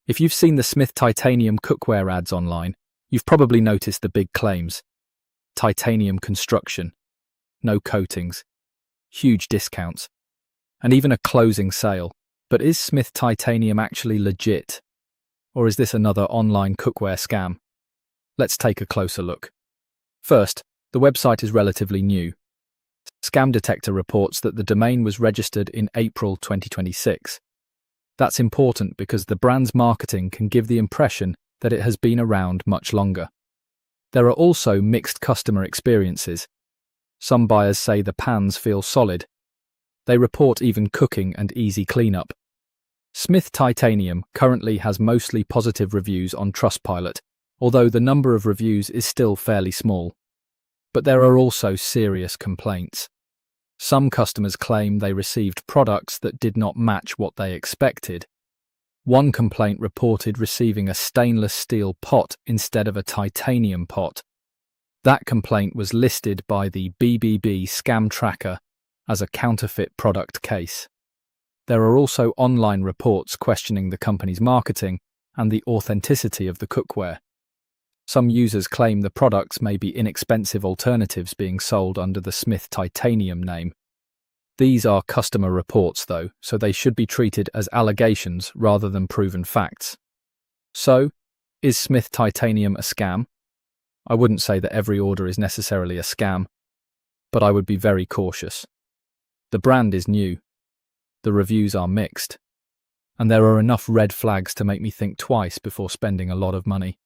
If you've seen the Smith Titanium cookware ads online, you've probably noticed the big claims. Titanium construction, no coatings, huge discounts, and even a closing sale. But is Smith Titanium actually legit? Or is this another online cookware scam? Let's take a closer look. First, the website is relatively new. Scam Detector reports that the domain was registered in April 2026. That's important because the brand's marketing can give the impression that it has been around much longer. There are also mixed customer experiences. Some buyers say the pans feel solid. They report even cooking and easy cleanup. Smith Titanium currently has mostly positive reviews on Trustpilot, although the number of reviews is still fairly small. But there are also serious complaints. Some customers claim they received products that did not match what they expected. One complaint reported receiving a stainless steel pot instead of a titanium pot. That complaint was listed by the BBB Scam Tracker as a counterfeit product case. There are also online reports questioning the company's marketing and the authenticity of the cookware. Some users claim the products may be inexpensive alternatives being sold under the Smith Titanium name. These are customer reports, though, so they should be treated as allegations rather than proven facts. So, is Smith Titanium a scam? I wouldn't say that every order is necessarily a scam, but I would be very cautious. The brand is new, the reviews are mixed, and there are enough red flags to make me think twice before spending a lot of money.